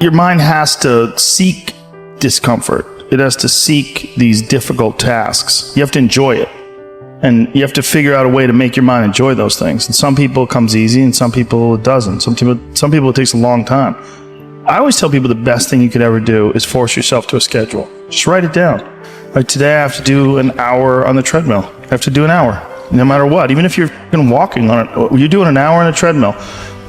your mind has to seek discomfort. It has to seek these difficult tasks. You have to enjoy it. And you have to figure out a way to make your mind enjoy those things. And some people it comes easy and some people it doesn't. Some people it takes a long time. I always tell people the best thing you could ever do is force yourself to a schedule. Just write it down. Like today I have to do an hour on the treadmill. I have to do an hour, no matter what. Even if you're walking on it, you're doing an hour on a treadmill.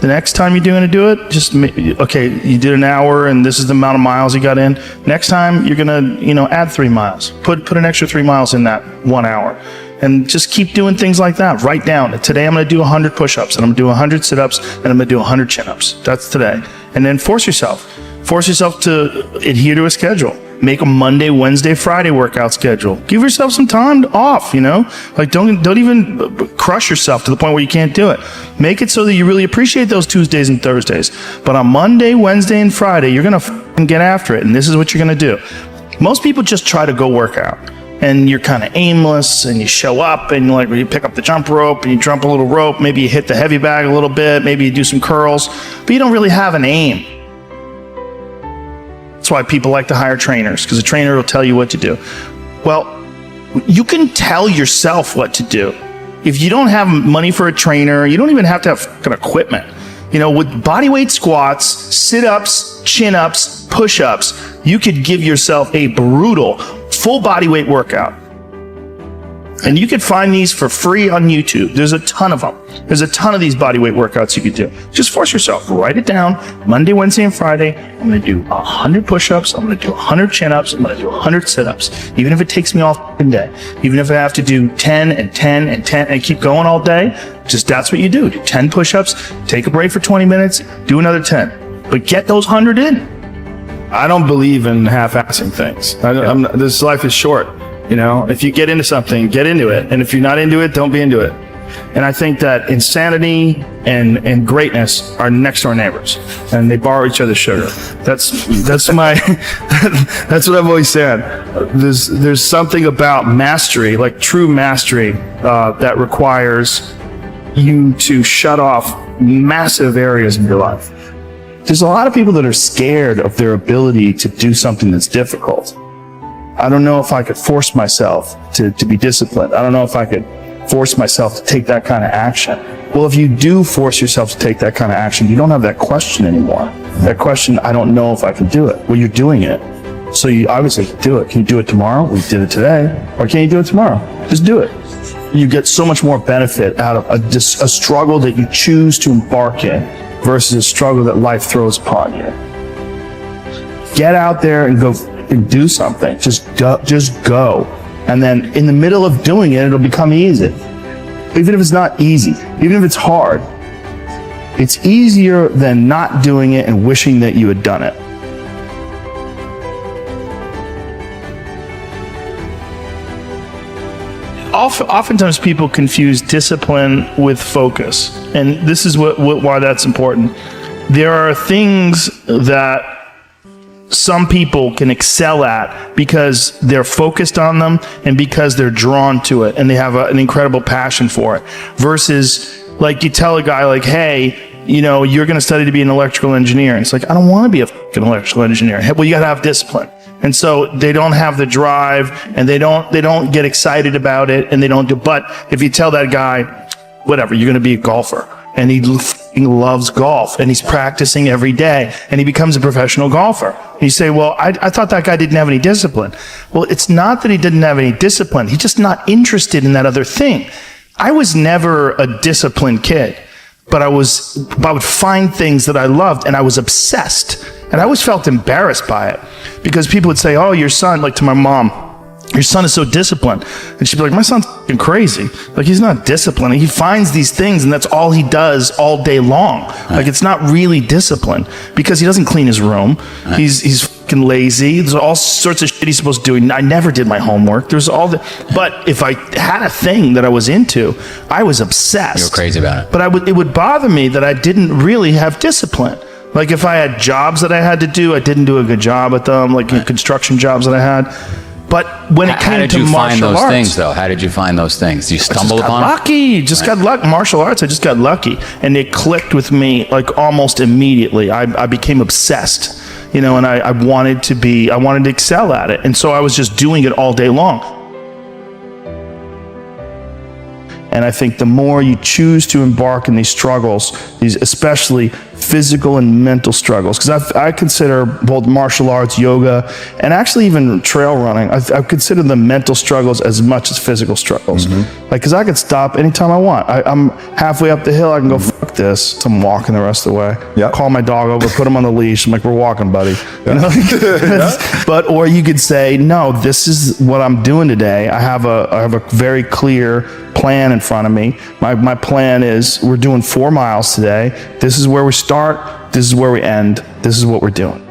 The next time you're going to do it, just, okay, you did an hour and this is the amount of miles you got in. Next time you're going to, add 3 miles. Put an extra 3 miles in that 1 hour. And just keep doing things like that. Write down, today I'm going to do 100 push-ups, and I'm going to do 100 sit-ups, and I'm going to do 100 chin-ups. That's today. And then force yourself to adhere to a schedule. Make a Monday, Wednesday, Friday workout schedule. Give yourself some time off, Like don't even crush yourself to the point where you can't do it. Make it so that you really appreciate those Tuesdays and Thursdays. But on Monday, Wednesday, and Friday, you're going to get after it, and this is what you're going to do. Most people just try to go work out. And you're kind of aimless, and you show up, and you pick up the jump rope, and you jump a little rope, maybe you hit the heavy bag a little bit, maybe you do some curls, but you don't really have an aim. That's why people like to hire trainers, because a trainer will tell you what to do. Well, you can tell yourself what to do. If you don't have money for a trainer, you don't even have to have fucking equipment. With bodyweight squats, sit-ups, chin-ups, push-ups, you could give yourself a brutal full body weight workout. And you could find these for free on YouTube. There's a ton of them. There's a ton of these body weight workouts you could do. Just force yourself. Write it down. Monday, Wednesday, and Friday, I'm going to do 100 push-ups. I'm going to do 100 chin-ups. I'm going to do 100 sit-ups. Even if it takes me all fucking day. Even if I have to do 10 and 10 and 10 and keep going all day, just that's what you do. Do 10 push-ups, take a break for 20 minutes, do another 10. But get those 100 in. I don't believe in half-assing things. This life is short. If you get into something, get into it. And if you're not into it, don't be into it. And I think that insanity and greatness are next door neighbors, and they borrow each other's sugar. That's my, that's what I've always said. There's something about mastery, like true mastery, that requires you to shut off massive areas of your life. There's a lot of people that are scared of their ability to do something that's difficult. I don't know if I could force myself to be disciplined. I don't know if I could force myself to take that kind of action. Well, if you do force yourself to take that kind of action, you don't have that question anymore. That question, I don't know if I can do it. Well, you're doing it. So you obviously can do it. Can you do it tomorrow? We did it today. Or can you do it tomorrow? Just do it. You get so much more benefit out of a struggle that you choose to embark in versus a struggle that life throws upon you. Get out there and go and do something. Just go. And then in the middle of doing it, it'll become easy. Even if it's not easy, even if it's hard, it's easier than not doing it and wishing that you had done it. Oftentimes people confuse discipline with focus. And this is why that's important. There are things that some people can excel at because they're focused on them and because they're drawn to it and they have an incredible passion for it. Versus, like, you tell a guy, like, hey, you're going to study to be an electrical engineer. And it's like, I don't want to be a fucking electrical engineer. Well, you got to have discipline. And so they don't have the drive, and they don't get excited about it, and they don't do. But if you tell that guy, whatever, you're going to be a golfer, and he loves golf, and he's practicing every day, and he becomes a professional golfer. And you say, well, I thought that guy didn't have any discipline. Well, it's not that he didn't have any discipline. He's just not interested in that other thing. I was never a disciplined kid, but I would find things that I loved, and I was obsessed. And I always felt embarrassed by it because people would say, oh, your son, like to my mom, your son is so disciplined. And she'd be like, my son's fucking crazy. Like, he's not disciplined. He finds these things and that's all he does all day long. Right. Like, it's not really discipline because he doesn't clean his room. Right. He's fucking lazy. There's all sorts of shit he's supposed to do. I never did my homework. But if I had a thing that I was into, I was obsessed. You were crazy about it. But it would bother me that I didn't really have discipline. Like, if I had jobs that I had to do, I didn't do a good job at them, like construction jobs that I had. But when it came to martial arts... How did you find those things, though? How did you find those things? You stumbled upon them? Lucky. Just got lucky. Martial arts, I just got lucky. And it clicked with me, like, almost immediately. I became obsessed. you know, and I wanted to excel at it. And so I was just doing it all day long. And I think the more you choose to embark in these struggles, these especially physical and mental struggles, because I consider both martial arts, yoga, and actually even trail running, I consider the mental struggles as much as physical struggles. Like, because I could stop anytime I want. I'm halfway up the hill, I can go, fuck this. I'm walking the rest of the way. Call my dog over, put him on the leash. I'm like, we're walking, buddy. You know? But, or you could say, no, this is what I'm doing today. I have a very clear plan in front of me. My plan is we're doing 4 miles today. This is where we start. This is where we end. This is what we're doing.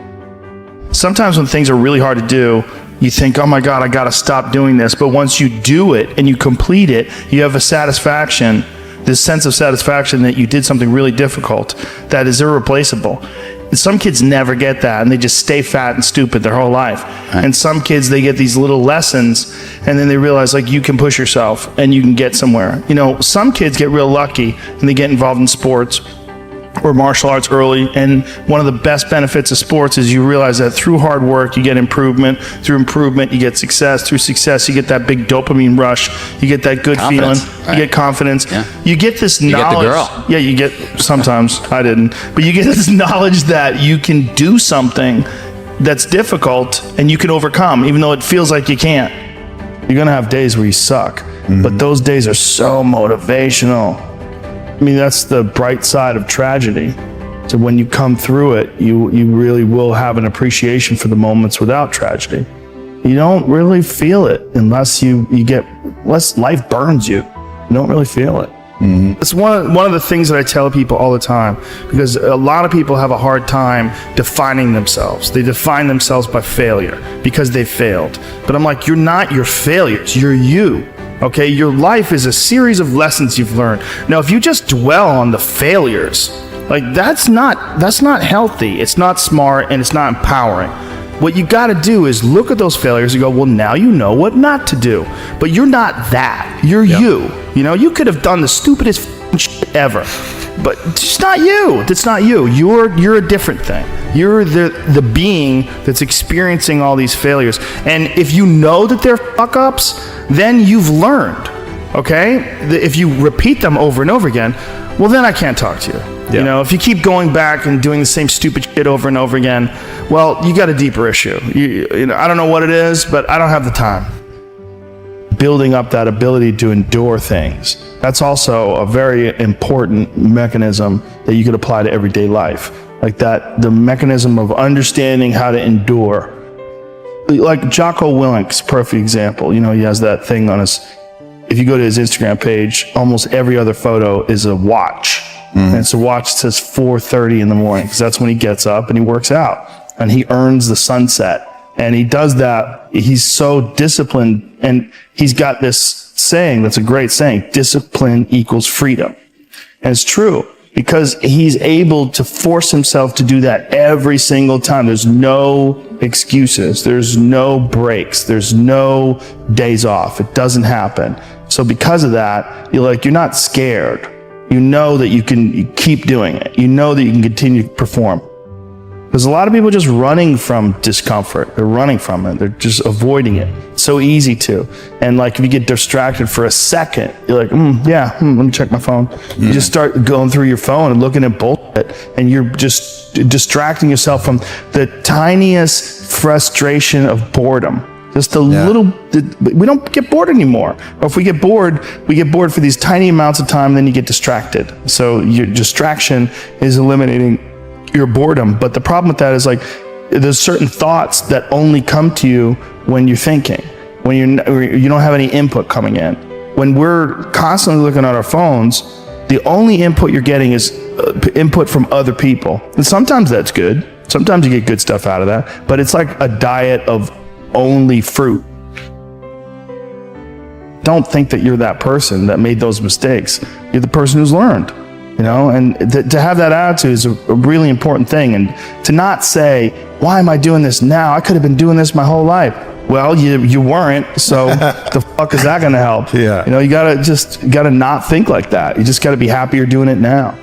Sometimes when things are really hard to do, you think, oh my God, I got to stop doing this. But once you do it and you complete it, you have a satisfaction, this sense of satisfaction that you did something really difficult that is irreplaceable. Some kids never get that, and they just stay fat and stupid their whole life. Right. And some kids, they get these little lessons, and then they realize, like, you can push yourself and you can get somewhere. You know, some kids get real lucky and they get involved in sports or martial arts early, and one of the best benefits of sports is you realize that through hard work you get improvement, through improvement you get success, through success you get that big dopamine rush, you get that good confidence, feeling, right. You get confidence, you get this knowledge. You get the girl. Yeah, you get, sometimes I didn't, but you get this knowledge that you can do something that's difficult and you can overcome, even though it feels like you can't. You're gonna have days where you suck, but those days are so motivational. I mean, that's the bright side of tragedy. So when you come through it, you really will have an appreciation for the moments without tragedy. You don't really feel it unless unless life burns you. You don't really feel it. It's one of the things that I tell people all the time, because a lot of people have a hard time defining themselves. They define themselves by failure because they failed. But I'm like, you're not your failures, you're you. Okay, your life is a series of lessons you've learned. Now, if you just dwell on the failures, like that's not healthy. It's not smart and it's not empowering. What you got to do is look at those failures and go, well, now you know what not to do. But you're not that. You're you. You know, you could have done the stupidest shit ever, but it's not you. That's not you. You're a different thing. You're the being that's experiencing all these failures. And if you know that they're fuck-ups, then you've learned, okay? If you repeat them over and over again, well, then I can't talk to you. You know, if you keep going back and doing the same stupid shit over and over again, well, you got a deeper issue. You know, I don't know what it is, but I don't have the time. Building up that ability to endure things, that's also a very important mechanism that you could apply to everyday life. Like that, the mechanism of understanding how to endure. Like Jocko Willink's perfect example. You know, he has that thing on his, if you go to his Instagram page, almost every other photo is a watch. And it's a watch that says 4:30 in the morning, because that's when he gets up and he works out and he earns the sunset. And he does that. He's so disciplined, and he's got this saying that's a great saying: discipline equals freedom. And it's true, because he's able to force himself to do that every single time. There's no excuses. There's no breaks. There's no days off. It doesn't happen. So because of that, you're not scared. You know that you keep doing it. You know that you can continue to perform. Because a lot of people are just running from discomfort. They're running from it. They're just avoiding it. It's so easy to. And like if you get distracted for a second, you're like, let me check my phone. You just start going through your phone and looking at bullshit, and you're just distracting yourself from the tiniest frustration of boredom. Just a little, we don't get bored anymore. Or if we get bored for these tiny amounts of time, then you get distracted. So your distraction is eliminating your boredom. But the problem with that is, like, there's certain thoughts that only come to you when you're thinking, when you don't have any input coming in. When we're constantly looking at our phones, the only input you're getting is input from other people. And sometimes that's good. Sometimes you get good stuff out of that, but it's like a diet of only fruit. Don't think that you're that person that made those mistakes. You're the person who's learned, you know, and to have that attitude is a really important thing. And to not say, why am I doing this now? I could have been doing this my whole life. Well, you weren't, so the fuck is that going to help? You know, you gotta not think like that. You just gotta be happy you're doing it now.